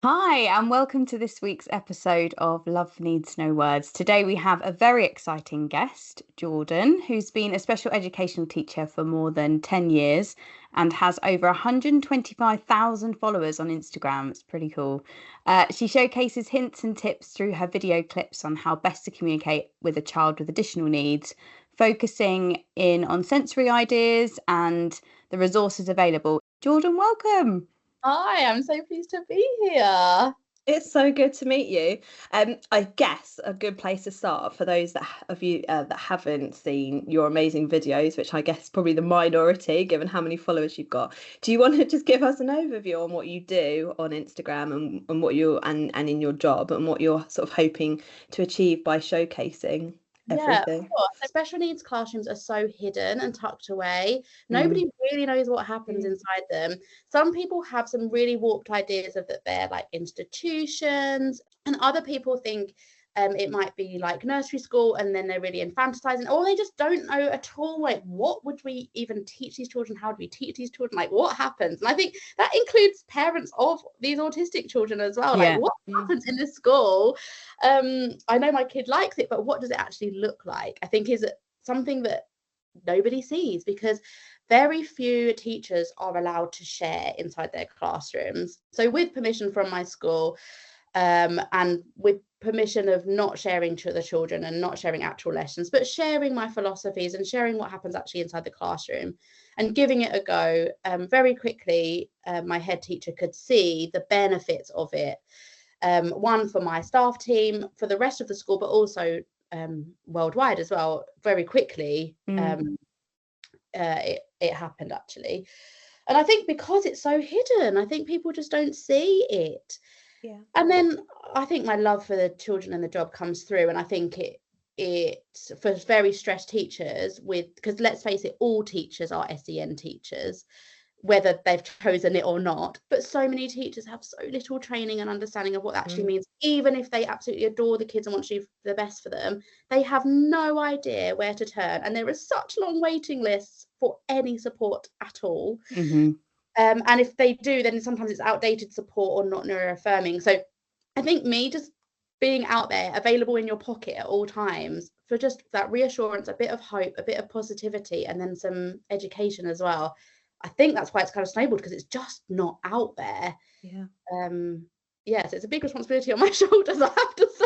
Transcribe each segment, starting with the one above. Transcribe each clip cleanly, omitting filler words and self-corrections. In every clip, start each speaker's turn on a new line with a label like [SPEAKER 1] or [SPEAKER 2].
[SPEAKER 1] Hi, and welcome to this week's episode of Love Needs No Words. Today we have a very exciting guest, Jordan, who's been a special educational teacher for more than 10 years and has over 125,000 followers on Instagram. It's pretty cool. She showcases hints and tips through her video clips on how best to communicate with a child with additional needs, focusing in on sensory ideas and the resources available. Jordan, welcome.
[SPEAKER 2] Hi, I'm so pleased to be here.
[SPEAKER 3] It's so good to meet you. I guess a good place to start for those of you that haven't seen your amazing videos, which I guess is probably the minority given how many followers you've got. Do you want to just give us an overview on what you do on Instagram and what you and in your job and what you're sort of hoping to achieve by showcasing
[SPEAKER 2] Yeah, of
[SPEAKER 3] everything?
[SPEAKER 2] course. Special needs classrooms are so hidden and tucked away.
[SPEAKER 3] Mm.
[SPEAKER 2] Nobody really knows what happens inside them. Some people have some really warped ideas of that they're like institutions, and other people think it might be like nursery school, and then they're really infantilizing, or they just don't know at all. Like, what would we even teach these children? How do we teach these children? Like, what happens? And I think that includes parents of these autistic children as well. Like,
[SPEAKER 1] Yeah.
[SPEAKER 2] what happens in this school? I know my kid likes it, but what does it actually look like? I think is something that nobody sees, because very few teachers are allowed to share inside their classrooms. So with permission from my school, and with permission of not sharing to the children and not sharing actual lessons, but sharing my philosophies and sharing what happens actually inside the classroom and giving it a go, very quickly, my head teacher could see the benefits of it. One for my staff team, for the rest of the school, but also worldwide as well. Very quickly,
[SPEAKER 1] Mm.
[SPEAKER 2] it happened actually. And I think because it's so hidden, I think people just don't see it.
[SPEAKER 3] Yeah.
[SPEAKER 2] And then I think my love for the children and the job comes through, and I think it's for very stressed teachers, with, because let's face it, all teachers are SEN teachers, whether they've chosen it or not. But so many teachers have so little training and understanding of what that actually
[SPEAKER 3] Mm.
[SPEAKER 2] means. Even if they absolutely adore the kids and want to do the best for them, they have no idea where to turn. And there are such long waiting lists for any support at all.
[SPEAKER 1] Hmm.
[SPEAKER 2] And if they do, then sometimes it's outdated support or not neuroaffirming. So I think me just being out there, available in your pocket at all times, for just that reassurance, a bit of hope, a bit of positivity, and then some education as well. I think that's why it's kind of snowballed, because it's just not out there.
[SPEAKER 3] Yeah.
[SPEAKER 2] Yes, it's a big responsibility on my shoulders, I have to say.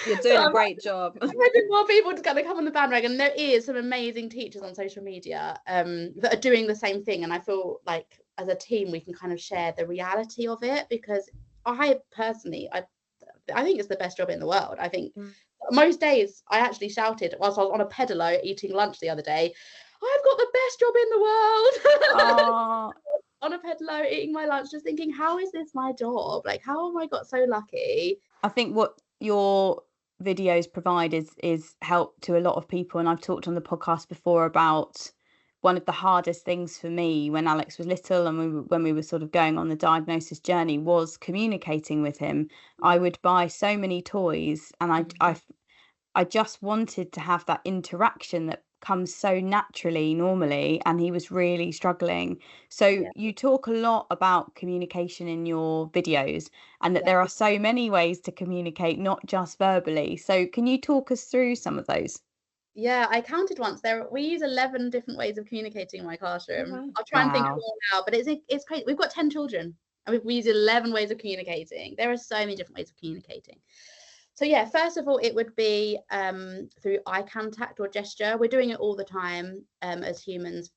[SPEAKER 3] You're
[SPEAKER 2] So
[SPEAKER 3] doing a great job.
[SPEAKER 2] I'm hoping more people to kind of come on the bandwagon. There is some amazing teachers on social media that are doing the same thing, and I feel like as a team we can kind of share the reality of it, because I personally, I think it's the best job in the world. I think
[SPEAKER 3] Mm.
[SPEAKER 2] most days I actually shouted whilst I was on a pedalo eating lunch the other day, I've got the best job in the world.
[SPEAKER 1] Oh,
[SPEAKER 2] On a pedalo eating my lunch, just thinking, how is this my job? Like, how have I got so lucky?
[SPEAKER 1] I think what your videos provide is help to a lot of people, and I've talked on the podcast before about one of the hardest things for me when Alex was little and when we were sort of going on the diagnosis journey was communicating with him. I would buy so many toys, and I just wanted to have that interaction that comes so naturally normally, and he was really struggling. So
[SPEAKER 2] Yeah,
[SPEAKER 1] you talk a lot about communication in your videos and that
[SPEAKER 2] yeah.
[SPEAKER 1] there are so many ways to communicate, not just verbally. So can you talk us through some of those?
[SPEAKER 2] Yeah, I counted once. We use 11 different ways of communicating in my classroom.
[SPEAKER 3] Wow.
[SPEAKER 2] I'll try and think of
[SPEAKER 1] Wow.
[SPEAKER 2] more now, but it's crazy. We've got 10 children, and we use 11 ways of communicating. There are so many different ways of communicating. So yeah, first of all, it would be through eye contact or gesture. We're doing it all the time as humans.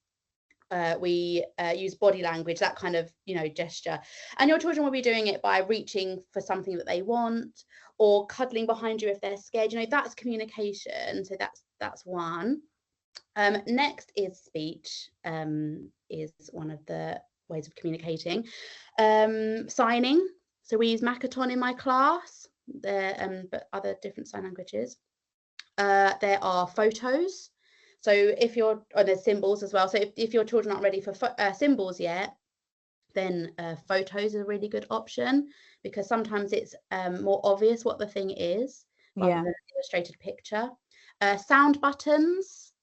[SPEAKER 2] We use body language, that kind of, gesture. And your children will be doing it by reaching for something that they want, or cuddling behind you if they're scared. That's communication. So that's one. Next is speech, is one of the ways of communicating. Signing. So we use Makaton in my class, there, but other different sign languages. There are photos. So if you're, oh, there's symbols as well. So if your children aren't ready for symbols yet, then photos is a really good option, because sometimes it's more obvious what the thing is rather
[SPEAKER 1] Yeah.
[SPEAKER 2] than an illustrated picture. Sound buttons.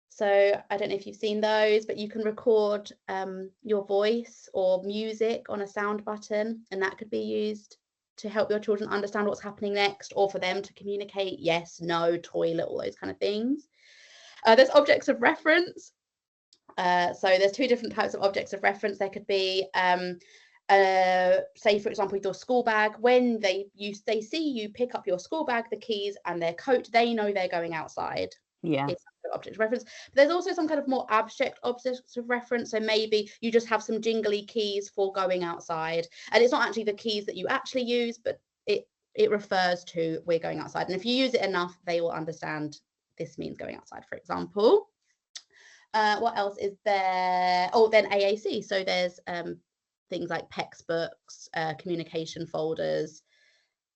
[SPEAKER 2] So I don't know if you've seen those, but you can record your voice or music on a sound button, and that could be used. to help your children understand what's happening next, or for them to communicate yes, no, toilet, all those kind of things. There's objects of reference. So there's two different types of objects of reference. There could be say, for example, with your school bag, when they see you pick up your school bag, the keys and their coat, they know they're going outside.
[SPEAKER 1] Yeah.
[SPEAKER 2] It's object of reference. But there's also some kind of more abstract objects of reference. So maybe you just have some jingly keys for going outside, and it's not actually the keys that you actually use, but it refers to we're going outside. And if you use it enough, they will understand this means going outside, for example. What else is there? Oh, then AAC. So there's things like PEX books, communication folders,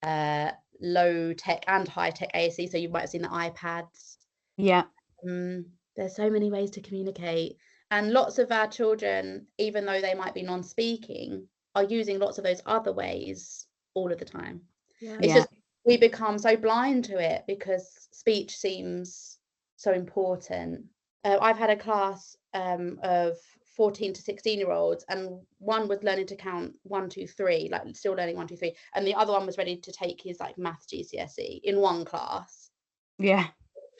[SPEAKER 2] low tech and high tech AAC. So you might have seen the iPads.
[SPEAKER 1] Yeah.
[SPEAKER 2] There's so many ways to communicate, and lots of our children, even though they might be non-speaking, are using lots of those other ways all of the time. It's just we become so blind to it because speech seems so important. I've had a class of 14 to 16-year-olds, and one was learning to count 1, 2, 3, like still learning 1, 2, 3, and the other one was ready to take his like maths GCSE in one class.
[SPEAKER 1] Yeah.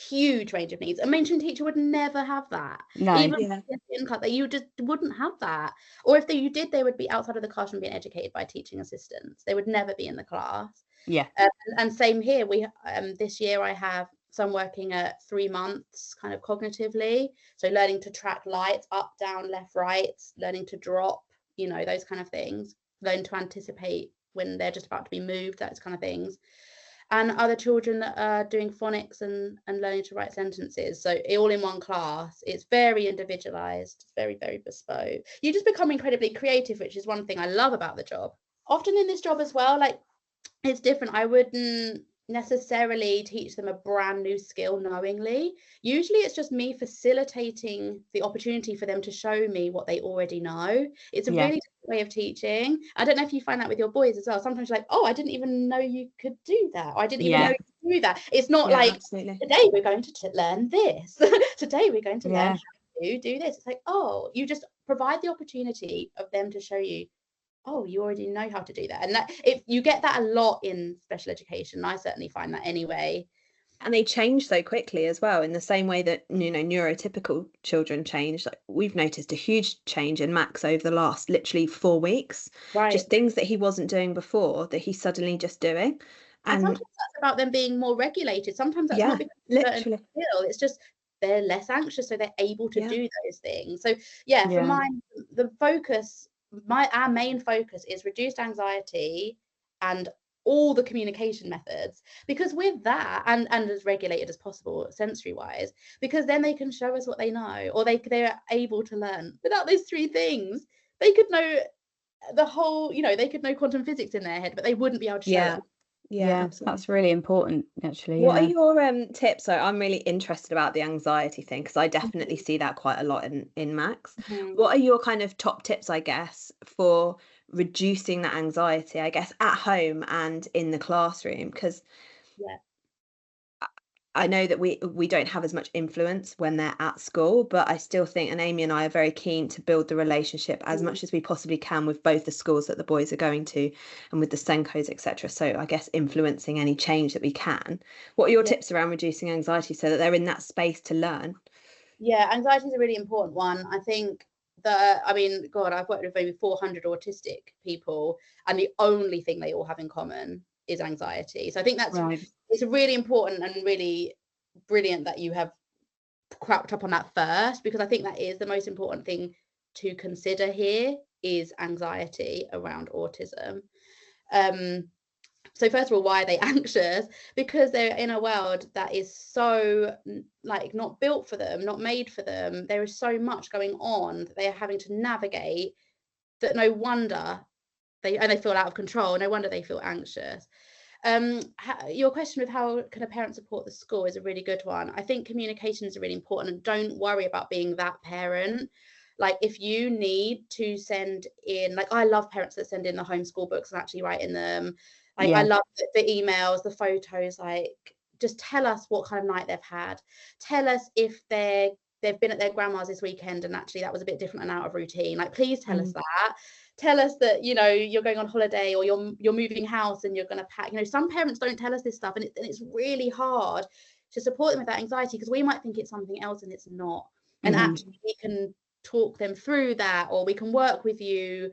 [SPEAKER 2] Huge range of needs. A mainstream teacher would never have that.
[SPEAKER 1] No.
[SPEAKER 2] Even in class, you just wouldn't have that. Or if you did, they would be outside of the classroom being educated by teaching assistants. They would never be in the class.
[SPEAKER 1] Yeah.
[SPEAKER 2] And same here. We this year I have some working at 3 months, kind of cognitively. So learning to track lights, up, down, left, right, learning to drop, you know, those kind of things. Learn to anticipate when they're just about to be moved, those kind of things. And other children that are doing phonics and learning to write sentences. So all in one class. It's very individualized. It's very, very bespoke. You just become incredibly creative, which is one thing I love about the job. Often in this job as well, like, it's different. I wouldn't necessarily teach them a brand new skill knowingly. Usually it's just me facilitating the opportunity for them to show me what they already know. It's a really different way of teaching. I don't know if you find that with your boys as well. Sometimes you're like, oh, I didn't even know you could do that, or I didn't even know you could do that. It's not like absolutely. Today we're going to learn this. Today we're going to learn how to do this. It's like, oh, you just provide the opportunity of them to show you, oh, you already know how to do that. And that, if you get that a lot in special education, I certainly find that anyway.
[SPEAKER 3] And they change so quickly as well, in the same way that, you know, neurotypical children change. Like, we've noticed a huge change in Max over the last literally 4 weeks.
[SPEAKER 2] Right.
[SPEAKER 3] Just things that he wasn't doing before that he's suddenly just doing.
[SPEAKER 2] And sometimes that's about them being more regulated. Sometimes that's not because literally skill. It's just they're less anxious, so they're able to do those things. So for mine, the focus, our main focus is reduced anxiety and all the communication methods, because with that, and as regulated as possible sensory wise, because then they can show us what they know, or they're able to learn. Without those 3 things, they could know the whole, you know, they could know quantum physics in their head, but they wouldn't be able to show it.
[SPEAKER 1] Yeah, that's really important, actually.
[SPEAKER 3] What are your tips? So I'm really interested about the anxiety thing, because I definitely see that quite a lot in Max. What are your kind of top tips, I guess, for reducing that anxiety, I guess, at home and in the classroom? Because I know that we don't have as much influence when they're at school, but I still think, and Amy and I are very keen to build the relationship as much as we possibly can with both the schools that the boys are going to and with the Senkos, etc. So I guess influencing any change that we can. What are your tips around reducing anxiety so that they're in that space to learn?
[SPEAKER 2] Yeah, anxiety is a really important one. I think that, I mean, God, I've worked with maybe 400 autistic people, and the only thing they all have in common is anxiety. So I think that's it's really important and really brilliant that you have cracked up on that first, because I think that is the most important thing to consider here, is anxiety around autism. So first of all, why are they anxious? Because they're in a world that is so like not built for them, not made for them. There is so much going on that they are having to navigate, that no wonder they feel out of control. No wonder they feel anxious. Your question of how can a parent support the school is a really good one. I think communication is really important, and don't worry about being that parent. Like, if you need to send in, like, I love parents that send in the homeschool books and actually write in them. Like, I love the emails, the photos. Like, just tell us what kind of night they've had. Tell us if they've been at their grandma's this weekend and actually that was a bit different and out of routine. Like, please tell us that. tell us that, you know, you're going on holiday, or you're moving house and you're going to pack. You know, some parents don't tell us this stuff, and it's really hard to support them with that anxiety, because we might think it's something else and it's not. And actually we can talk them through that, or we can work with you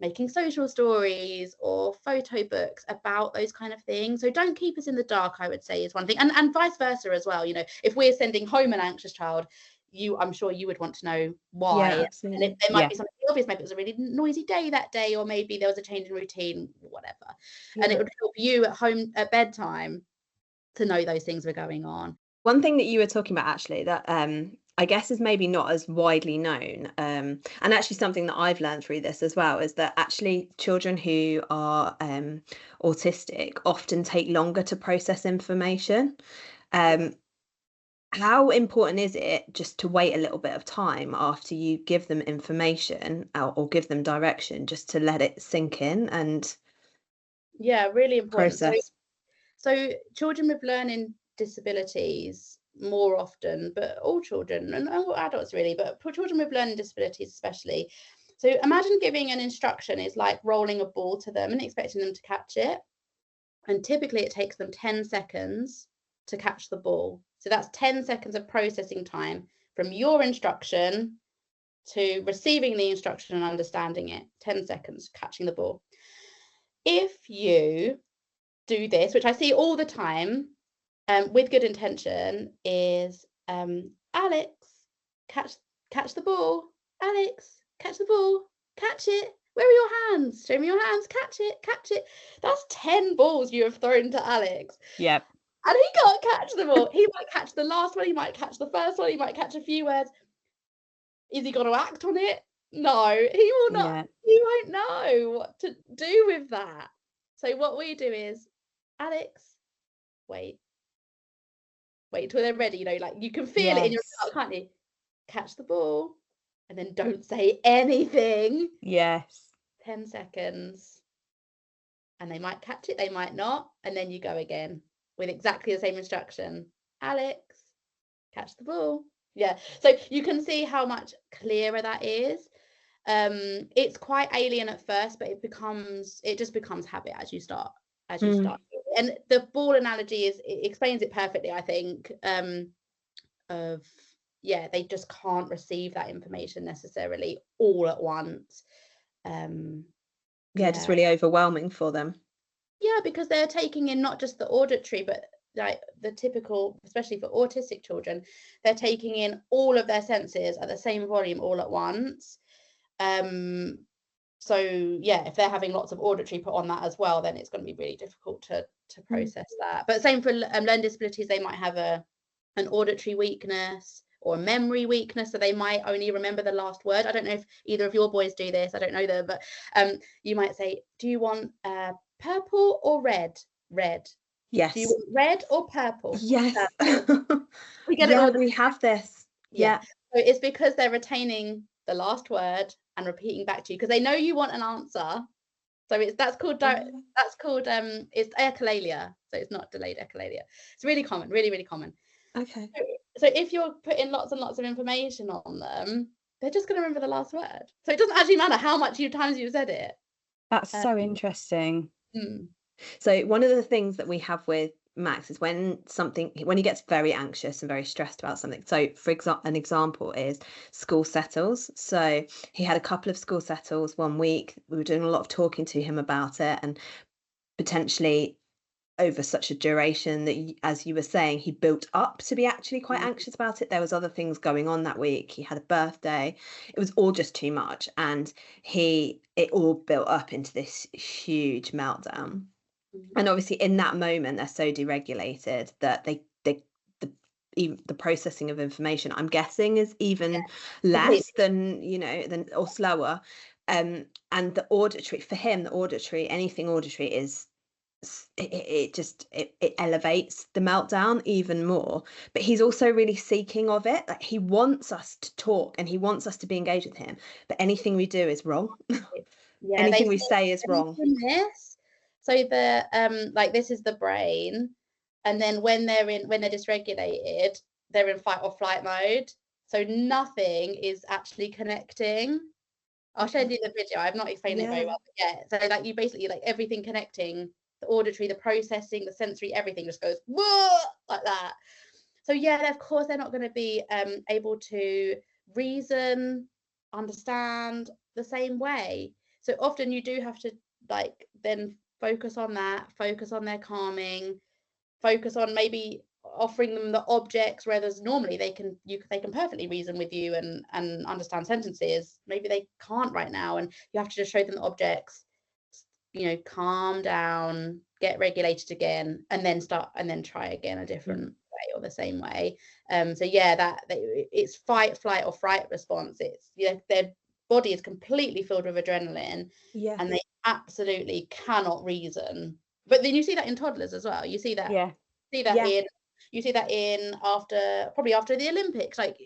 [SPEAKER 2] making social stories or photo books about those kind of things. So don't keep us in the dark, I would say, is one thing. And vice versa as well. You know, if we're sending home an anxious child, I'm sure you would want to know why.
[SPEAKER 3] Yeah, absolutely.
[SPEAKER 2] And there might be something obvious, maybe it was a really noisy day that day, or maybe there was a change in routine, whatever. And it would help you at home at bedtime to know those things were going on.
[SPEAKER 3] One thing that you were talking about, actually, that I guess is maybe not as widely known, and actually something that I've learned through this as well, is that actually children who are autistic often take longer to process information. How important is it just to wait a little bit of time after you give them information, or give them direction, just to let it sink in and
[SPEAKER 2] really important
[SPEAKER 3] process?
[SPEAKER 2] So children with learning disabilities more often, but all children and all adults really, but for children with learning disabilities especially. So imagine giving an instruction is like rolling a ball to them and expecting them to catch it. And typically it takes them 10 seconds to catch the ball. So that's 10 seconds of processing time from your instruction to receiving the instruction and understanding it. 10 seconds catching the ball. If you do this, which I see all the time, with good intention, is Alex, catch the ball. Alex, catch the ball. Catch it. Where are your hands? Show me your hands. Catch it. Catch it. That's 10 balls you have thrown to Alex.
[SPEAKER 1] Yep.
[SPEAKER 2] And he can't catch them all. He might catch the last one. He might catch the first one. He might catch a few words. Is he going to act on it? No, he will not.
[SPEAKER 1] Yeah.
[SPEAKER 2] He won't know what to do with that. So what we do is, Alex, wait till they're ready. You know, like you can feel it in your heart, can't you? Catch the ball, and then don't say anything.
[SPEAKER 1] Yes.
[SPEAKER 2] 10 seconds. And they might catch it, they might not. And then you go again with exactly the same instruction. Alex, catch the ball. Yeah. So you can see how much clearer that is. It's quite alien at first, but it just becomes habit as you start. And the ball analogy it explains it perfectly, I think. They just can't receive that information necessarily all at once.
[SPEAKER 3] Just really overwhelming for them.
[SPEAKER 2] Yeah, because they're taking in not just the auditory, but like the typical, especially for autistic children, they're taking in all of their senses at the same volume all at once. So yeah, if they're having lots of auditory put on that as well, then it's going to be really difficult to process that. But same for learning disabilities, they might have an auditory weakness or a memory weakness, so they might only remember the last word. I don't know if either of your boys do this, I don't know them, but you might say, do you want purple or red? Red.
[SPEAKER 3] Yes.
[SPEAKER 2] Do you want red or purple?
[SPEAKER 3] Yes.
[SPEAKER 2] We get it all.
[SPEAKER 3] We have this. Yeah.
[SPEAKER 2] So it's because they're retaining the last word and repeating back to you, because they know you want an answer. So that's called it's echolalia. So it's not delayed echolalia. It's really common, really, really common.
[SPEAKER 3] Okay.
[SPEAKER 2] So if you're putting lots and lots of information on them, they're just going to remember the last word. So it doesn't actually matter how much times you've said it.
[SPEAKER 1] That's so interesting.
[SPEAKER 3] So one of the things that we have with Max is when he gets very anxious and very stressed about something. So for an example is school settles. So he had a couple of school settles one week. We were doing a lot of talking to him about it, and potentially over such a duration that, as you were saying, he built up to be actually quite anxious about it. There was other things going on that week. He had a birthday. It was all just too much, and it all built up into this huge meltdown. And obviously in that moment they're so deregulated that the processing of information, I'm guessing, is even less than, or slower. And the auditory, for him, anything auditory is it elevates the meltdown even more. But he's also really seeking of it. Like, he wants us to talk and he wants us to be engaged with him, but anything we do is wrong. Anything we say is wrong.
[SPEAKER 2] So this is the brain, and then when they're dysregulated, they're in fight or flight mode. So nothing is actually connecting. I'll show you the video. I've not explained it very well, but yeah. So like you basically like everything connecting, the auditory, the processing, the sensory, everything just goes whoa like that. So yeah, of course they're not going to be able to reason, understand the same way. So often you do have to like then focus on that, focus on their calming, focus on maybe offering them the objects, whereas normally they can perfectly reason with you and understand sentences. Maybe they can't right now, and you have to just show them the objects, calm down, get regulated again, and then try again a different way or the same way. So yeah, that it's fight, flight, or fright response. It's their body is completely filled with adrenaline, and they absolutely cannot reason. But then you see that in toddlers as well. You see that in probably after the Olympics. Like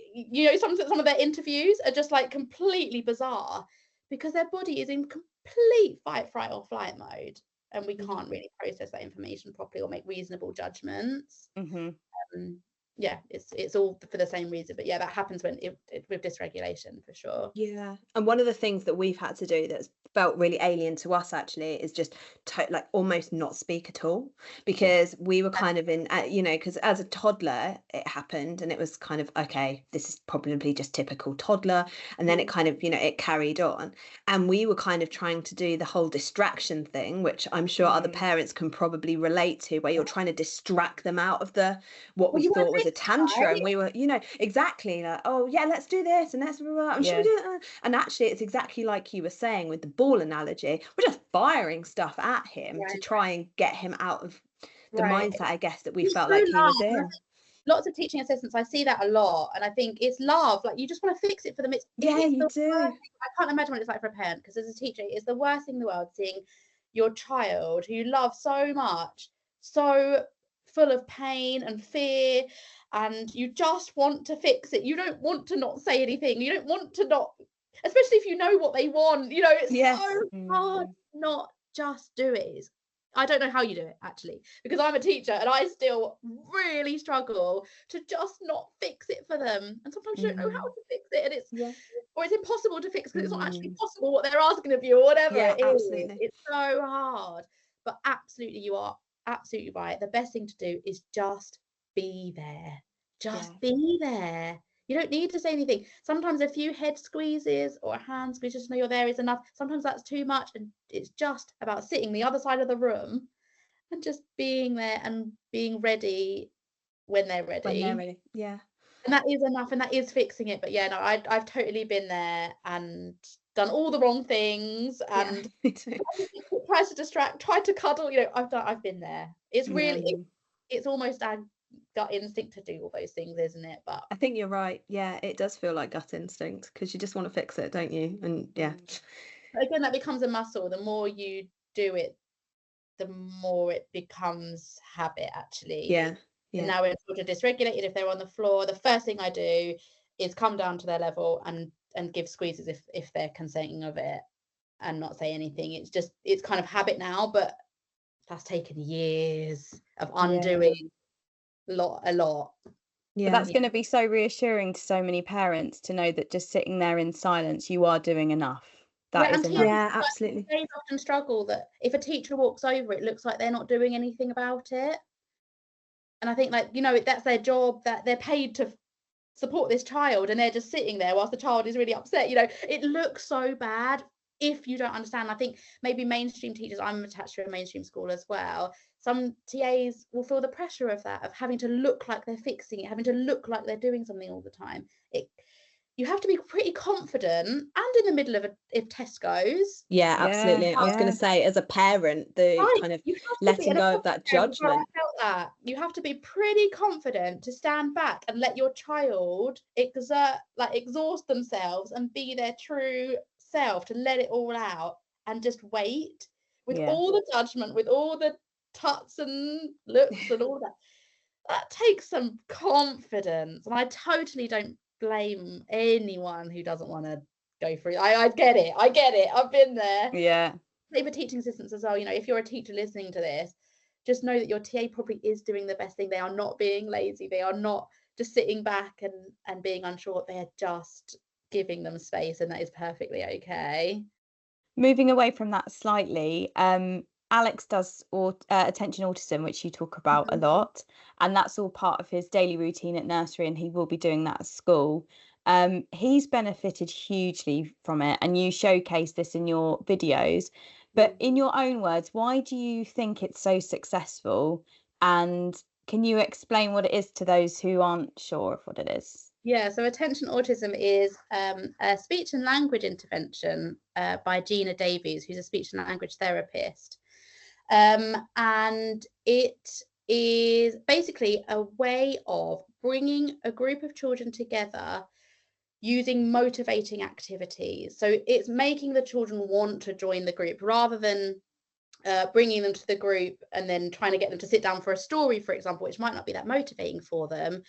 [SPEAKER 2] some of their interviews are just like completely bizarre because their body is in complete fight, fright, or flight mode, and we can't really process that information properly or make reasonable judgments. Yeah, it's all for the same reason, but yeah, that happens with dysregulation for sure.
[SPEAKER 3] Yeah, and one of the things that we've had to do that's felt really alien to us actually is just like almost not speak at all, because we were kind of in because as a toddler it happened and it was kind of, okay, this is probably just typical toddler, and then it kind of it carried on, and we were kind of trying to do the whole distraction thing, which I'm sure other parents can probably relate to, where you're trying to distract them out of what we thought was a tantrum, right? We were exactly like, oh yeah, let's do this and let's should we do it? And actually it's exactly like you were saying with the ball analogy, we're just firing stuff at him to try and get him out of the mindset, I guess, that we felt like he was in.
[SPEAKER 2] Lots of teaching assistants, I see that a lot, and I think it's love. Like you just want to fix it for them.
[SPEAKER 3] You do.
[SPEAKER 2] I can't imagine what it's like for a parent, because as a teacher, it's the worst thing in the world seeing your child who you love so much, so full of pain and fear, and you just want to fix it. You don't want to not say anything. You don't want to not, especially if you know what they want. It's so hard not just do it. I don't know how you do it actually, because I'm a teacher and I still really struggle to just not fix it for them. And sometimes you don't know how to fix it, and or it's impossible to fix because it's not actually possible what they're asking of you or whatever it is. Absolutely. It's so hard. But absolutely, you are absolutely right. The best thing to do is just be there. Just be there. You don't need to say anything. Sometimes a few head squeezes or a hand squeeze just to know you're there is enough. Sometimes that's too much, and it's just about sitting the other side of the room and just being there and being ready when they're ready.
[SPEAKER 3] Yeah.
[SPEAKER 2] And that is enough, and that is fixing it. But yeah, no, I've totally been there and done all the wrong things and tried to distract, tried to cuddle. I've been there. It's really it's almost our gut instinct to do all those things, isn't it? But
[SPEAKER 3] I think you're right. Yeah, it does feel like gut instinct, because you just want to fix it, don't you? And
[SPEAKER 2] again, that becomes a muscle. The more you do it, the more it becomes habit actually. And now we're sort of dysregulated. If they're on the floor, the first thing I do is come down to their level and give squeezes if they're consenting of it, and not say anything. It's kind of habit now, but that's taken years of undoing a lot.
[SPEAKER 1] But that's going to be so reassuring to so many parents to know that just sitting there in silence, you are doing enough. That is enough.
[SPEAKER 3] Absolutely.
[SPEAKER 2] They often struggle that if a teacher walks over, it looks like they're not doing anything about it. And I think that's their job, that they're paid to support this child, and they're just sitting there whilst the child is really upset. It looks so bad if you don't understand. I think maybe mainstream teachers, I'm attached to a mainstream school as well, some TAs will feel the pressure of that, of having to look like they're fixing it, having to look like they're doing something all the time. You have to be pretty confident, and in the middle of if test goes.
[SPEAKER 3] Yeah, absolutely. I was going to say, as a parent, kind of letting go of that judgment.
[SPEAKER 2] I felt that. You have to be pretty confident to stand back and let your child exhaust themselves and be their true self, to let it all out and just wait with all the judgment, with all the tuts and looks and all that. That takes some confidence, and I totally don't blame anyone who doesn't want to go through. I get it. I've been there.
[SPEAKER 1] Yeah.
[SPEAKER 2] Same for teaching assistants as well. If you're a teacher listening to this, just know that your TA probably is doing the best thing. They are not being lazy. They are not just sitting back and being unsure. They are just giving them space, and that is perfectly okay.
[SPEAKER 1] Moving away from that slightly, Alex does attention autism, which you talk about a
[SPEAKER 2] Mhm.
[SPEAKER 1] lot, and that's all part of his daily routine at nursery, and he will be doing that at school. He's benefited hugely from it, and you showcase this in your videos. But in your own words, why do you think it's so successful? And can you explain what it is to those who aren't sure of what it is?
[SPEAKER 2] Yeah, so attention autism is a speech and language intervention by Gina Davies, who's a speech and language therapist. And it is basically a way of bringing a group of children together using motivating activities. So it's making the children want to join the group rather than bringing them to the group and then trying to get them to sit down for a story, for example, which might not be that motivating for them.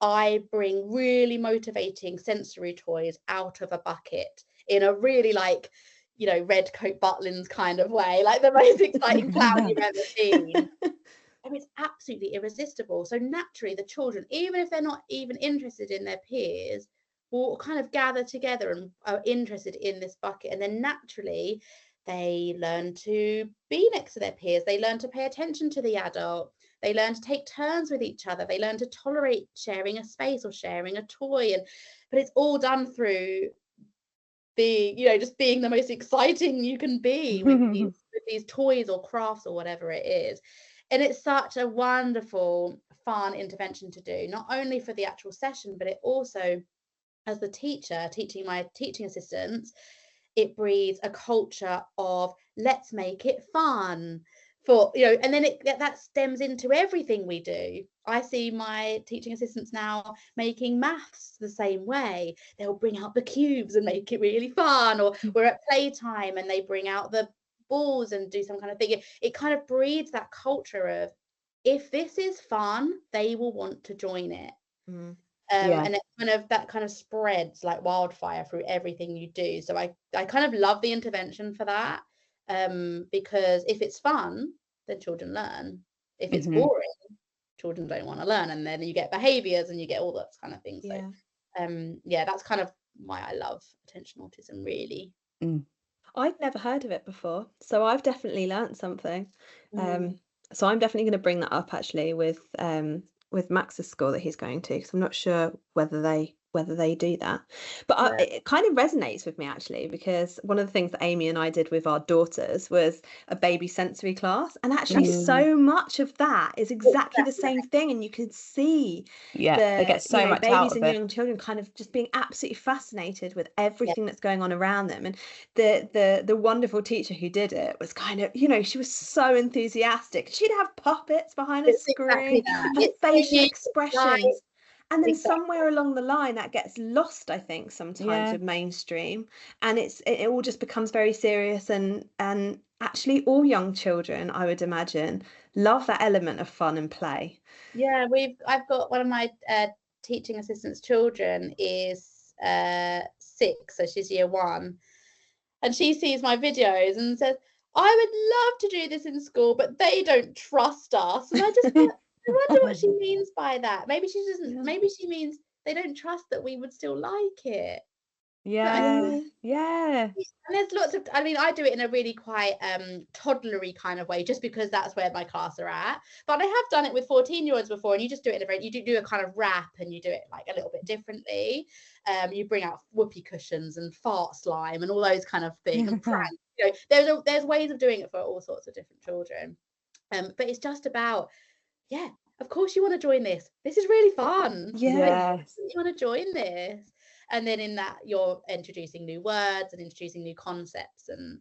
[SPEAKER 2] I bring really motivating sensory toys out of a bucket in a really like, red coat Butlins kind of way, like the most exciting clown you've ever seen. And it's absolutely irresistible. So naturally, the children, even if they're not even interested in their peers, will kind of gather together and are interested in this bucket. And then naturally, they learn to be next to their peers. They learn to pay attention to the adult. They learn to take turns with each other. They learn to tolerate sharing a space or sharing a toy. But it's all done through just being the most exciting you can be with these toys or crafts or whatever it is. And it's such a wonderful, fun intervention to do, not only for the actual session, but it also, as the teacher teaching my teaching assistants, it breeds a culture of let's make it fun and then that stems into everything we do. I see my teaching assistants now making maths the same way. They'll bring out the cubes and make it really fun, or we're at playtime and they bring out the balls and do some kind of thing. It kind of breeds that culture of, if this is fun, they will want to join it.
[SPEAKER 1] Yeah.
[SPEAKER 2] And that kind of spreads like wildfire through everything you do. So I kind of love the intervention for that, because if it's fun, then children learn. If it's boring, children don't want to learn, and then you get behaviors and you get all that kind of thing.
[SPEAKER 3] Yeah.
[SPEAKER 2] So that's kind of why I love attention autism, really.
[SPEAKER 3] I'd never heard of it before, so I've definitely learnt something. So I'm definitely going to bring that up actually with Max's school that he's going to, because I'm not sure whether they do that. But it kind of resonates with me actually, because one of the things that Amy and I did with our daughters was a baby sensory class, and actually so much of that is exactly the same thing, and you could see
[SPEAKER 1] they get so much out
[SPEAKER 3] babies
[SPEAKER 1] of
[SPEAKER 3] and
[SPEAKER 1] it.
[SPEAKER 3] young children kind of just being absolutely fascinated with everything that's going on around them. And the wonderful teacher who did it was kind of, she was so enthusiastic. She'd have puppets behind a screen and facial expressions. And then somewhere along the line that gets lost, I think, sometimes with mainstream, and it all just becomes very serious. And actually all young children, I would imagine, love that element of fun and play.
[SPEAKER 2] Yeah, I've got one of my teaching assistants' children is 6, so she's year 1, and she sees my videos and says, I would love to do this in school, but they don't trust us. And I just I wonder what she means by that. Maybe she doesn't. Maybe she means they don't trust that we would still like it.
[SPEAKER 1] Yeah.
[SPEAKER 2] And there's lots of, I do it in a really quite toddlery kind of way, just because that's where my class are at. But I have done it with 14-year-olds before, and you just do it you do a kind of rap, and you do it like a little bit differently. You bring out whoopee cushions and fart slime and all those kind of things, and pranks. There's ways of doing it for all sorts of different children. But it's just about, of course you want to join this. This is really fun.
[SPEAKER 1] Yes.
[SPEAKER 2] You want to join this. And then in that, you're introducing new words and introducing new concepts. And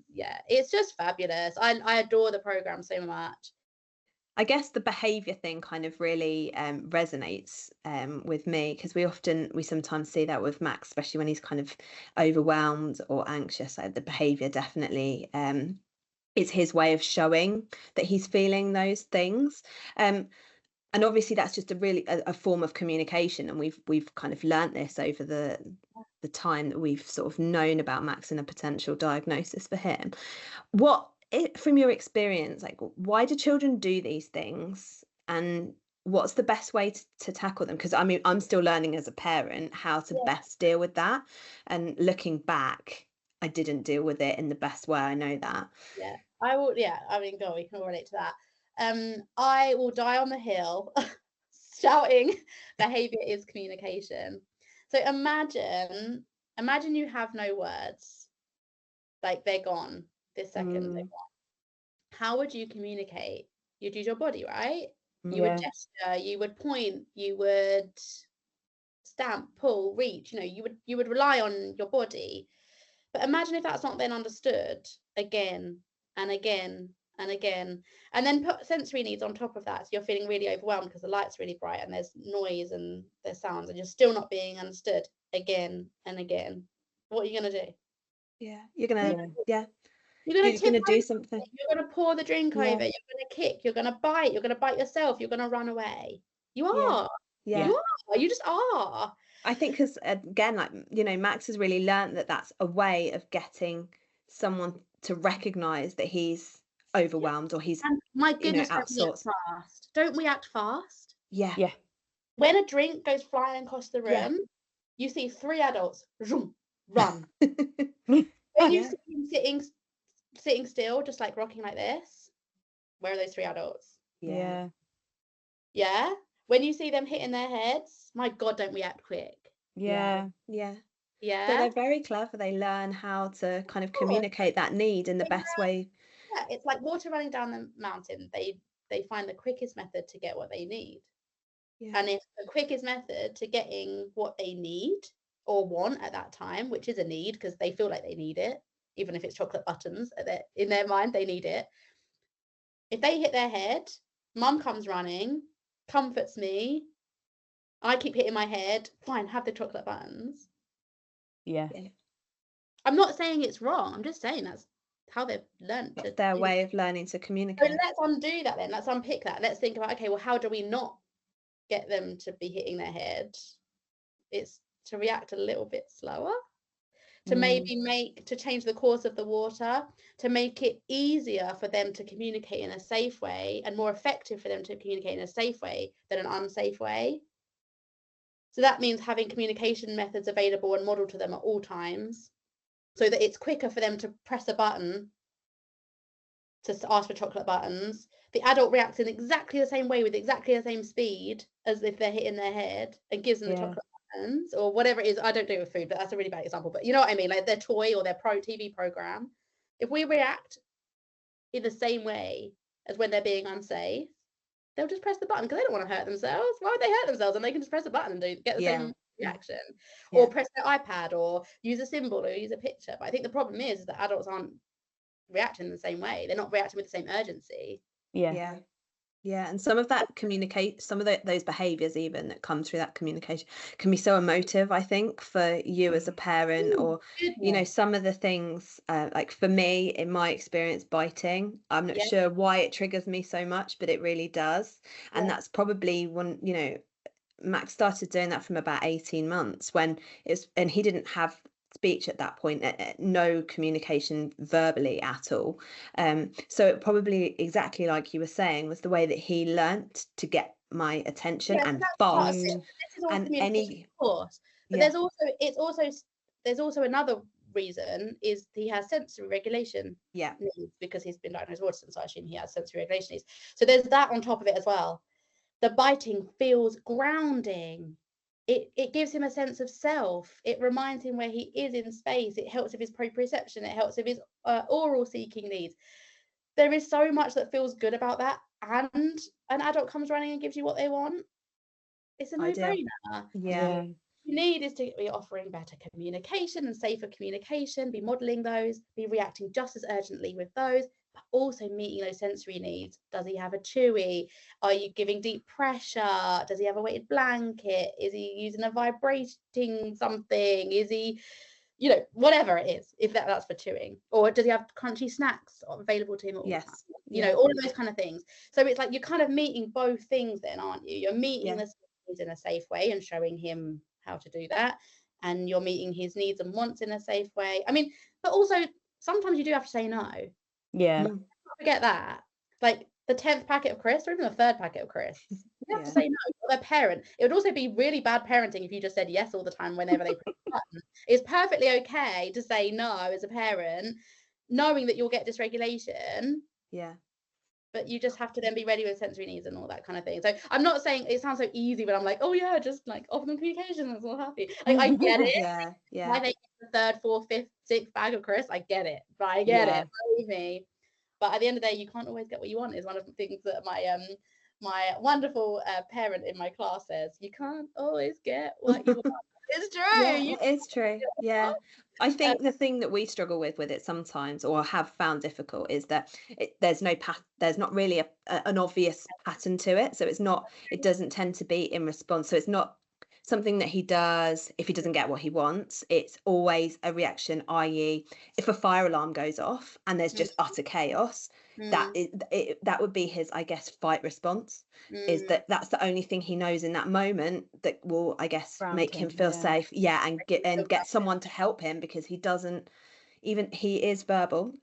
[SPEAKER 2] it's just fabulous. I adore the program so much.
[SPEAKER 3] I guess the behavior thing kind of really resonates with me, because we sometimes see that with Max, especially when he's kind of overwhelmed or anxious. The behavior definitely is his way of showing that he's feeling those things. And obviously that's just a form of communication, and we've kind of learnt this over the time that we've sort of known about Max and a potential diagnosis for him. From your experience, like, why do children do these things, and what's the best way to tackle them? Because I mean, I'm still learning as a parent how to best deal with that. And looking back, I didn't deal with it in the best way. I know that.
[SPEAKER 2] Yeah, I will. Yeah, I mean, God, we can all relate to that. I will die on the hill shouting behavior is communication. So imagine you have no words, like they're gone this second, they're gone. How would you communicate? You'd use your body, right? You would gesture, you would point, you would stamp, pull, reach, you would rely on your body. But imagine if that's not then understood again and again and again, and then put sensory needs on top of that. So you're feeling really overwhelmed because the light's really bright and there's noise and there's sounds, and you're still not being understood again and again. What are you going to do?
[SPEAKER 3] Yeah, you're gonna
[SPEAKER 2] You're going to
[SPEAKER 3] you're
[SPEAKER 2] tip
[SPEAKER 3] gonna do
[SPEAKER 2] over,
[SPEAKER 3] something.
[SPEAKER 2] you're going to pour the drink over, you're going to kick, you're going to bite yourself, you're going to run away. You are.
[SPEAKER 3] Yeah.
[SPEAKER 2] You are. You just are.
[SPEAKER 3] I think because again, like, Max has really learned that that's a way of getting someone to recognize that he's overwhelmed or he's,
[SPEAKER 2] And my goodness,
[SPEAKER 3] out of sorts.
[SPEAKER 2] fast. Don't we act fast?
[SPEAKER 3] Yeah.
[SPEAKER 2] When a drink goes flying across the room, you see 3 adults run. When you see him sitting still, just like rocking like this, where are those 3 adults?
[SPEAKER 3] Yeah.
[SPEAKER 2] Yeah. When you see them hitting their heads, my God, don't we act quick?
[SPEAKER 3] Yeah.
[SPEAKER 2] Yeah.
[SPEAKER 3] So they're very clever. They learn how to kind of communicate that need in the best way.
[SPEAKER 2] Yeah, it's like water running down the mountain. They find the quickest method to get what they need. And if the quickest method to getting what they need or want at that time, which is a need because they feel like they need it, even if it's chocolate buttons, in their mind, they need it. If they hit their head, mum comes running, comforts me, I keep hitting my head, fine, have the chocolate buttons.
[SPEAKER 1] Yeah.
[SPEAKER 2] I'm not saying it's wrong. I'm just saying that's how they've learned to.
[SPEAKER 3] Their way of learning to communicate.
[SPEAKER 2] So let's undo that then. Let's unpick that. Let's think about, okay, well, how do we not get them to be hitting their head? It's to react a little bit slower, to maybe to change the course of the water, to make it easier for them to communicate in a safe way and more effective for them to communicate in a safe way than an unsafe way. So that means having communication methods available and modeled to them at all times so that it's quicker for them to press a button to ask for chocolate buttons. The adult reacts in exactly the same way with exactly the same speed as if they're hitting their head and gives them the chocolate buttons or whatever it is. I don't do it with food, but that's a really bad example. But you know what I mean? Like their toy or their TV program. If we react in the same way as when they're being unsafe, they'll just press the button because they don't want to hurt themselves. Why would they hurt themselves? And they can just press the button and get the same reaction. Or press their iPad or use a symbol or use a picture. But I think the problem is that adults aren't reacting the same way. They're not reacting with the same urgency.
[SPEAKER 3] And some of that those behaviors even that come through that communication can be so emotive, I think, for you as a parent. Or some of the things, like for me, in my experience, biting, I'm not sure why it triggers me so much, but it really does. And that's probably when Max started doing that from about 18 months and he didn't have speech at that point, no communication verbally at all. So it probably, exactly like you were saying, was the way that he learnt to get my attention and fast.
[SPEAKER 2] This is all
[SPEAKER 3] and
[SPEAKER 2] communication, of course. But there's also another reason is he has sensory regulation needs because he's been diagnosed with autism, so I assume he has sensory regulation needs. So there's that on top of it as well. The biting feels grounding. It gives him a sense of self. It reminds him where he is in space. It helps with his proprioception. It helps with his oral seeking needs. There is so much that feels good about that. And an adult comes running and gives you what they want. It's a no-brainer.
[SPEAKER 3] Yeah.
[SPEAKER 2] You need is to be offering better communication and safer communication, be modeling those, be reacting just as urgently with those, but also meeting those sensory needs. Does he have a chewy? Are you giving deep pressure? Does he have a weighted blanket? Is he using a vibrating something? Is he, whatever it is, if that's for chewing? Or does he have crunchy snacks available to him all the time? All of those kind of things. So it's like you're kind of meeting both things then, aren't you? You're meeting the needs in a safe way and showing him how to do that, and you're meeting his needs and wants in a safe way. I mean, but also sometimes you do have to say no.
[SPEAKER 1] Don't
[SPEAKER 2] forget that. Like the 10th packet of crisps or even the 3rd packet of crisps, You have to say no. Or their parent. It would also be really bad parenting if you just said yes all the time whenever they press the button. It's perfectly okay to say no as a parent, knowing that you'll get dysregulation.
[SPEAKER 3] Yeah.
[SPEAKER 2] But you just have to then be ready with sensory needs and all that kind of thing. So I'm not saying it sounds so easy, but I'm like, oh yeah, just like offer them communication, that's all happy. Like I get it.
[SPEAKER 3] Yeah. Yeah.
[SPEAKER 2] I think the third, fourth, fifth, sixth bag of crisps, I get it. But I get it, believe me. But at the end of the day, you can't always get what you want, is one of the things that my wonderful parent in my class says. You can't always get what you want. It's true.
[SPEAKER 3] Yeah, it is true. Yeah. I think the thing that we struggle with it sometimes, or have found difficult, is that there's not really an obvious pattern to it. So it doesn't tend to be in response. So it's not something that he does if he doesn't get what he wants. It's always a reaction, i.e., if a fire alarm goes off and there's just utter chaos, that would be his, I guess, fight response. Is that's the only thing he knows in that moment that will, I guess, make him feel safe. Yeah, and get someone to help him, because he doesn't even, he is verbal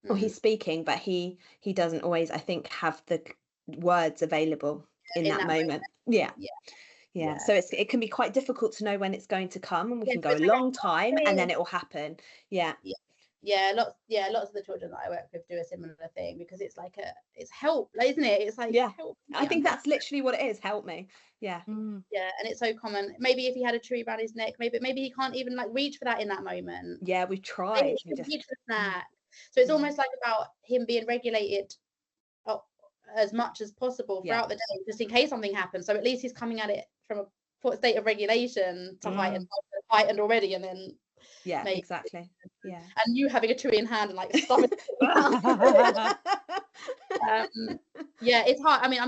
[SPEAKER 3] or he's speaking, but he doesn't always, I think, have the words available in that moment. Yeah. So it can be quite difficult to know when it's going to come, and we can go a long time and then it will happen.
[SPEAKER 2] Lots of the children that I work with do a similar thing, because it's like it's help, isn't it? It's like help me.
[SPEAKER 3] I think that's literally what it is. Help me. Yeah.
[SPEAKER 2] And it's so common. Maybe if he had a tree around his neck, maybe he can't even like reach for that in that moment.
[SPEAKER 3] Yeah, we've tried.
[SPEAKER 2] He can reach for the snack. So it's almost like about him being regulated as much as possible throughout the day, just in case something happens. So at least he's coming at it from a state of regulation to heightened already, and then
[SPEAKER 3] exactly. Yeah.
[SPEAKER 2] And you having a tree in hand and like stuff it. It's hard. I mean,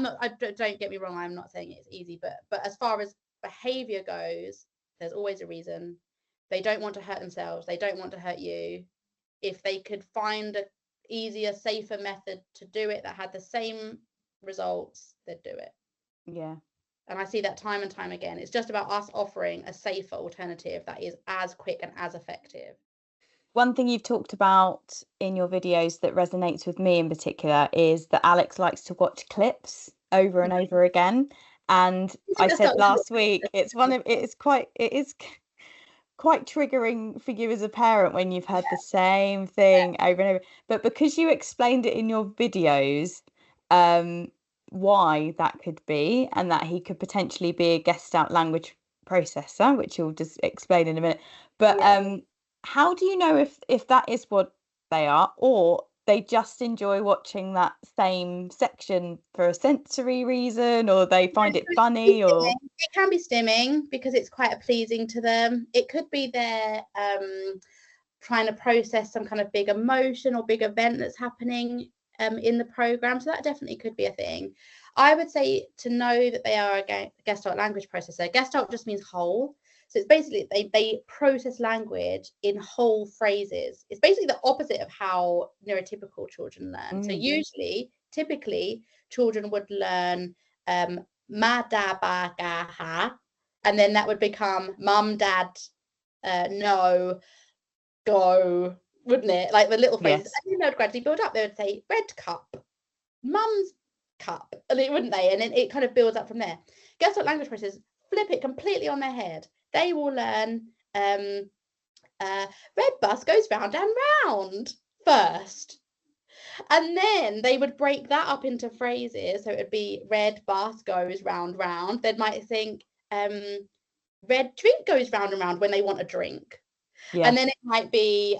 [SPEAKER 2] don't get me wrong, I'm not saying it's easy, but as far as behavior goes, there's always a reason. They don't want to hurt themselves, they don't want to hurt you. If they could find a easier, safer method to do it that had the same results, they'd do it. And I see that time and time again. It's just about us offering a safer alternative that is as quick and as effective.
[SPEAKER 1] One thing you've talked about in your videos that resonates with me in particular is that Alex likes to watch clips over and over again. And I said last week, it is quite triggering for you as a parent when you've heard the same thing over and over. But because you explained it in your videos, why that could be, and that he could potentially be a Gestalt language processor, which you'll just explain in a minute. But how do you know if that is what they are, or they just enjoy watching that same section for a sensory reason, or they find it funny? Or
[SPEAKER 2] it can be stimming because it's quite pleasing to them. It could be they're trying to process some kind of big emotion or big event that's happening in the program. So that definitely could be a thing. I would say to know that they are a Gestalt language processor. Gestalt just means whole. So it's basically they process language in whole phrases. It's basically the opposite of how neurotypical children learn. So typically, children would learn ma da ba ga ha, and then that would become mum, dad, no, go, wouldn't it? Like the little phrases. And then they would gradually build up. They would say red cup, mum's cup, wouldn't they? And then it kind of builds up from there. Gestalt language processors flip it completely on their head. They will learn red bus goes round and round first. And then they would break that up into phrases. So it would be red bus goes round, round. They might think red drink goes round and round when they want a drink. And then it might be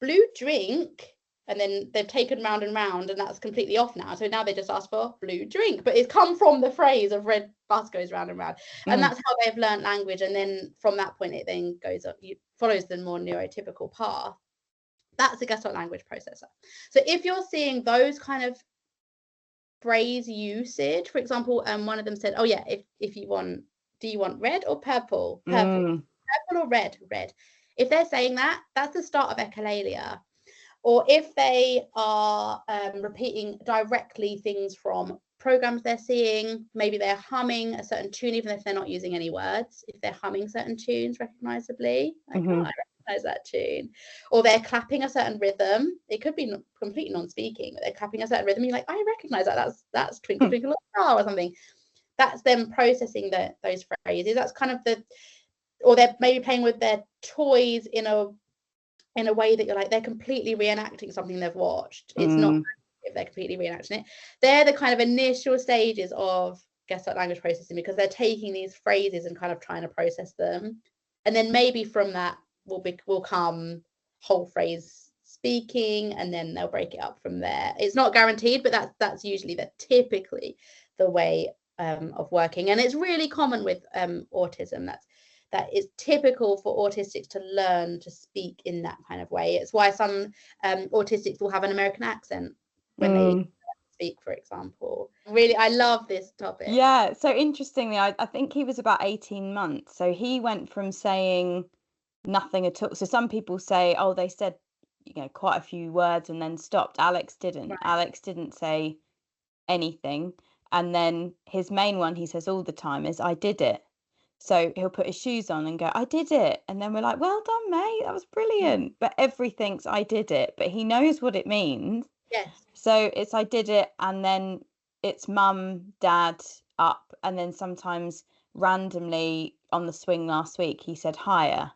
[SPEAKER 2] blue drink. And then they've taken round and round, and that's completely off now. So now they just ask for blue drink, but it's come from the phrase of red bus goes round and round. And that's how they've learned language. And then from that point, it then goes up, follows the more neurotypical path. That's a Gestalt language processor. So if you're seeing those kind of phrase usage, for example, one of them said, oh yeah, if you want, do you want red or purple? Purple or red? Red. If they're saying that, that's the start of echolalia. Or if they are repeating directly things from programs they're seeing, maybe they're humming a certain tune, even if they're not using any words. If they're humming certain tunes recognizably, like, oh, I recognize that tune. Or they're clapping a certain rhythm. It could be completely non-speaking, but they're clapping a certain rhythm. You're like, I recognize that. That's Twinkle Twinkle Little Star or something. That's them processing those phrases. That's kind of or they're maybe playing with their toys in a way that you're like, they're completely reenacting something they've watched. It's not if they're completely reenacting it. They're the kind of initial stages of guess language processing, because they're taking these phrases and kind of trying to process them, and then maybe from that will come whole phrase speaking, and then they'll break it up from there. It's not guaranteed, but that's usually typically the way of working, and it's really common with autism. That is typical for autistics to learn to speak in that kind of way. It's why some autistics will have an American accent when they speak, for example. Really, I love this topic.
[SPEAKER 1] Yeah, so interestingly, I think he was about 18 months. So he went from saying nothing at all. So some people say, oh, they said, quite a few words and then stopped. Alex didn't.
[SPEAKER 2] Right.
[SPEAKER 1] Alex didn't say anything. And then his main one, he says all the time, is I did it. So he'll put his shoes on and go, I did it. And then we're like, well done, mate. That was brilliant. But everything's I did it. But he knows what it means.
[SPEAKER 2] Yes.
[SPEAKER 1] So it's I did it. And then it's mum, dad, up. And then sometimes randomly on the swing last week, he said higher.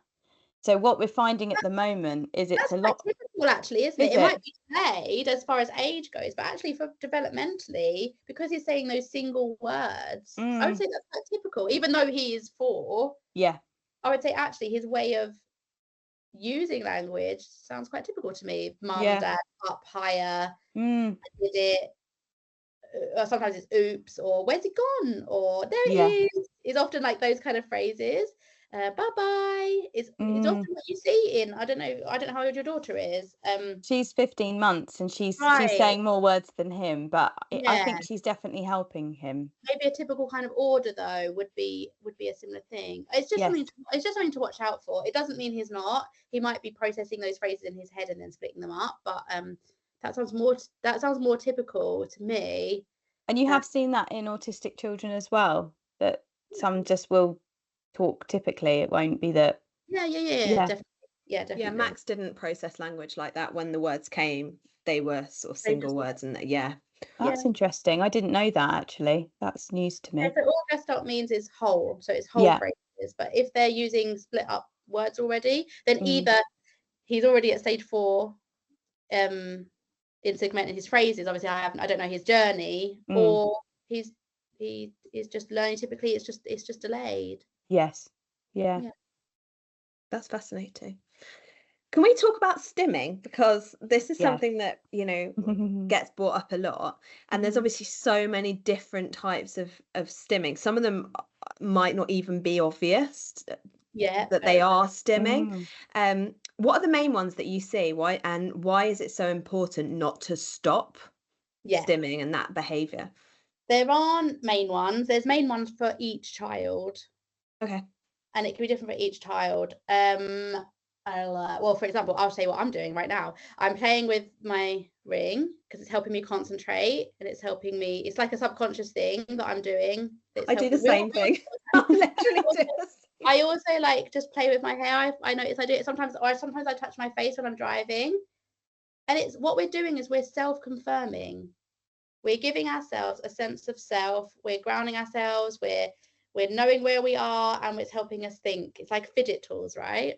[SPEAKER 1] So what we're finding at the moment is it's a lot
[SPEAKER 2] typical, actually, isn't it? It might be delayed as far as age goes, but actually for developmentally, because he's saying those single words, I would say that's quite typical. Even though he is 4,
[SPEAKER 1] yeah,
[SPEAKER 2] I would say actually his way of using language sounds quite typical to me. Mum, dad, up, higher, I did it. Or sometimes it's oops, or where's it gone, or there it is. It's often like those kind of phrases. Bye-bye is often what you see in, I don't know how old your daughter is.
[SPEAKER 1] She's 15 months and she's saying more words than him, but I think she's definitely helping him.
[SPEAKER 2] Maybe a typical kind of order though would be a similar thing. It's just something to watch out for. It doesn't mean he's not. He might be processing those phrases in his head and then splitting them up, but that sounds more typical to me.
[SPEAKER 1] And you have seen that in autistic children as well, that some just will talk typically. It won't be that.
[SPEAKER 2] Definitely.
[SPEAKER 3] Yeah, Max didn't process language like that. When the words came, they were sort of single words, and
[SPEAKER 1] that's interesting. I didn't know that, actually. That's news to me.
[SPEAKER 2] So all Gestalt means is whole, so it's whole phrases. But if they're using split up words already, then either he's already at stage 4 in segmenting his phrases. Obviously I don't know his journey, or he is just learning. Typically it's just delayed.
[SPEAKER 1] Yes. Yeah.
[SPEAKER 3] That's fascinating. Can we talk about stimming, because this is something that gets brought up a lot, and there's obviously so many different types of stimming. Some of them might not even be obvious that they are stimming. What are the main ones that you see? Why is it so important not to stop stimming and that behavior?
[SPEAKER 2] There aren't main ones. There's main ones for each child.
[SPEAKER 3] Okay.
[SPEAKER 2] And it can be different for each child. Well, for example, I'll say what I'm doing right now. I'm playing with my ring because it's helping me concentrate, and it's helping me. It's like a subconscious thing that I'm doing.
[SPEAKER 3] I do the same thing. I literally do.
[SPEAKER 2] I also like just play with my hair. I notice I do it sometimes, or sometimes I touch my face when I'm driving. And it's what we're doing is we're self-confirming. We're giving ourselves a sense of self. We're grounding ourselves. We're knowing where we are, and it's helping us think. It's like fidget tools, right?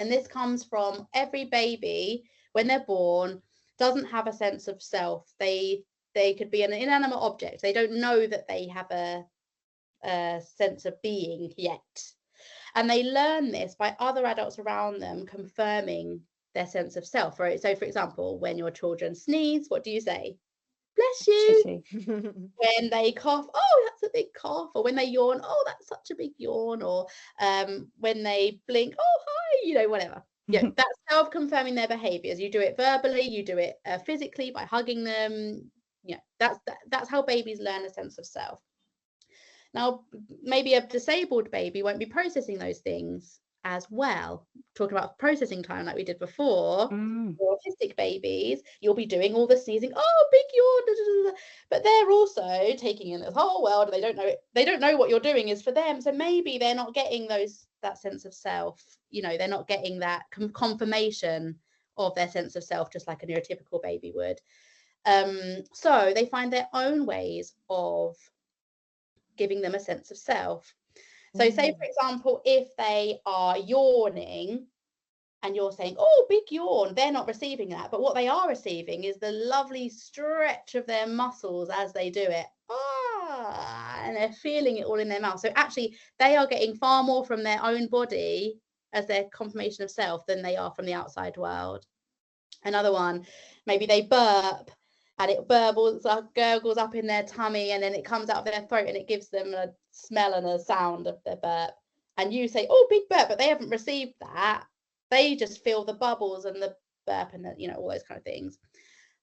[SPEAKER 2] And this comes from every baby when they're born doesn't have a sense of self. They could be an inanimate object. They don't know that they have a sense of being yet. And they learn this by other adults around them confirming their sense of self, right? So for example, when your children sneeze, what do you say? Bless you. When they cough, oh, that's a big cough. Or when they yawn, oh, that's such a big yawn. Or when they blink, oh, hi, whatever. That's self-confirming their behaviors. You do it verbally, you do it physically by hugging them. That's how babies learn a sense of self. Now, maybe a disabled baby won't be processing those things as well. Talking about processing time like we did before, for autistic babies, you'll be doing all the sneezing, oh, big yawn, but they're also taking in this whole world, and they don't know what you're doing is for them. So maybe they're not getting that sense of self, they're not getting that confirmation of their sense of self, just like a neurotypical baby would. So they find their own ways of giving them a sense of self. So say, for example, if they are yawning and you're saying, oh, big yawn, they're not receiving that. But what they are receiving is the lovely stretch of their muscles as they do it. And they're feeling it all in their mouth. So actually, they are getting far more from their own body as their confirmation of self than they are from the outside world. Another one, maybe they burp and it gurgles up in their tummy, and then it comes out of their throat and it gives them a smell and a sound of their burp. And you say, oh, big burp, but they haven't received that. They just feel the bubbles and the burp and all those kind of things.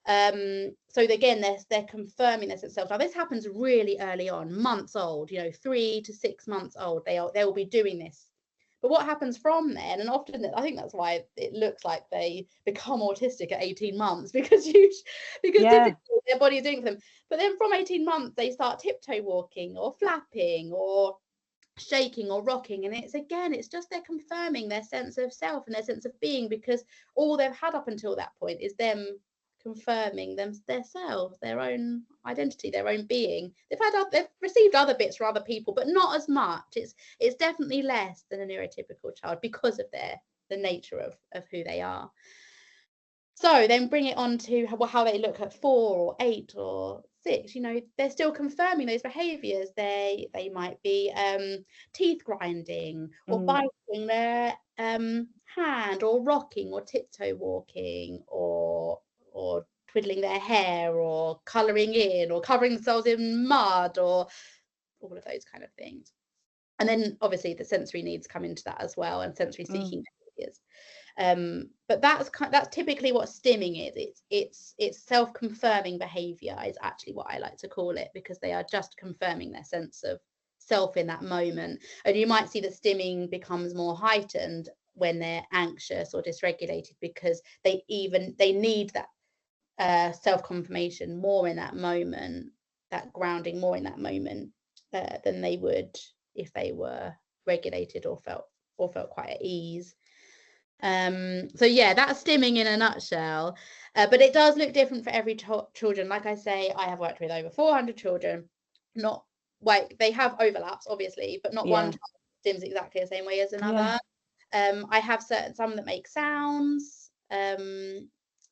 [SPEAKER 2] So again, they're confirming their sense of self. Now this happens really early on, months old, 3 to 6 months old. They will be doing this. But what happens from then, and often I think that's why it looks like they become autistic at 18 months, because typically their body is doing it for them. But then from 18 months, they start tiptoe walking or flapping or shaking or rocking, and it's just they're confirming their sense of self and their sense of being, because all they've had up until that point is them confirming themselves, their own identity, their own being. They've received other bits from other people, but not as much. It's definitely less than a neurotypical child because of the nature of who they are. So then bring it on to how they look at 4 or 8 or 6. They're still confirming those behaviors. They might be teeth grinding or biting their hand, or rocking or tiptoe walking, or twiddling their hair, or colouring in, or covering themselves in mud, or all of those kind of things. And then obviously the sensory needs come into that as well, and sensory seeking behaviours. But that's typically what stimming is. It's self-confirming behavior is actually what I like to call it, because they are just confirming their sense of self in that moment. And you might see that stimming becomes more heightened when they're anxious or dysregulated, because they need that self-confirmation more in that moment, that grounding more in that moment, than they would if they were regulated or felt quite at ease. So yeah, that's stimming in a nutshell. But it does look different for every children. Like I say, I have worked with over 400 children. They have overlaps obviously, but not one child stims exactly the same way as another. I have some that make sounds,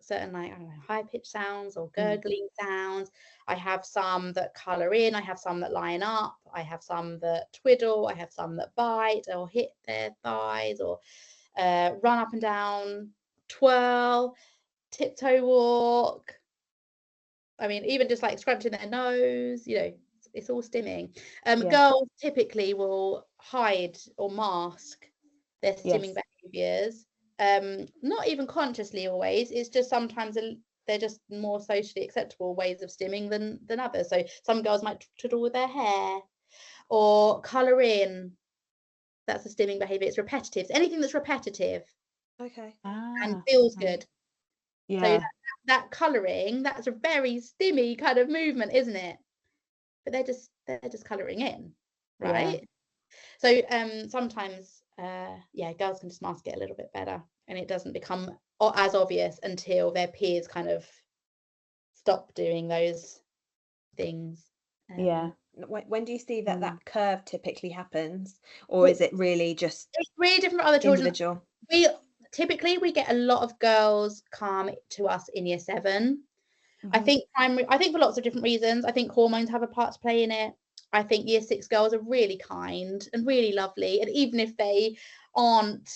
[SPEAKER 2] certain, like, I don't know, high pitched sounds or gurgling sounds. I have some that colour in, I have some that line up, I have some that twiddle, I have some that bite or hit their thighs, or run up and down, twirl, tiptoe walk. I mean, even just like scrunching their nose, it's all stimming. Girls typically will hide or mask their stimming behaviours, not even consciously always. It's just sometimes they're just more socially acceptable ways of stimming than others. So some girls might twiddle with their hair or colour in. That's a stimming behaviour. It's repetitive. It's anything that's repetitive and feels good. So that colouring, that's a very stimmy kind of movement, isn't it? But they're just colouring in, right? So sometimes girls can just mask it a little bit better, and it doesn't become as obvious until their peers kind of stop doing those things.
[SPEAKER 3] When do you see that curve typically happens, or is it really just
[SPEAKER 2] it's really different for other children?
[SPEAKER 3] Individual?
[SPEAKER 2] We get a lot of girls come to us in year 7. I think for lots of different reasons. I think hormones have a part to play in it. I think year 6 girls are really kind and really lovely, and even if they aren't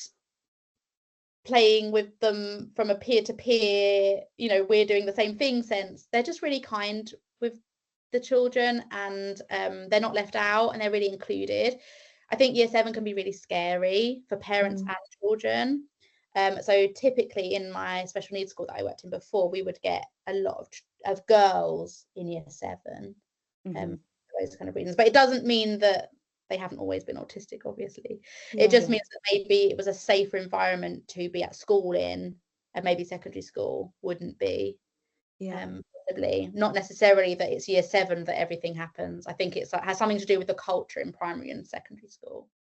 [SPEAKER 2] playing with them from a peer-to-peer, we're doing the same thing sense, they're just really kind with the children, and they're not left out, and they're really included. I think year 7 can be really scary for parents and children. So typically in my special needs school that I worked in before, we would get a lot of girls in year 7, for those kind of reasons. But it doesn't mean that they haven't always been autistic, obviously. It just means that maybe it was a safer environment to be at school in, and maybe secondary school wouldn't be.
[SPEAKER 3] Yeah.
[SPEAKER 2] Possibly not necessarily that it's year 7 that everything happens. I think it's has something to do with the culture in primary and secondary school.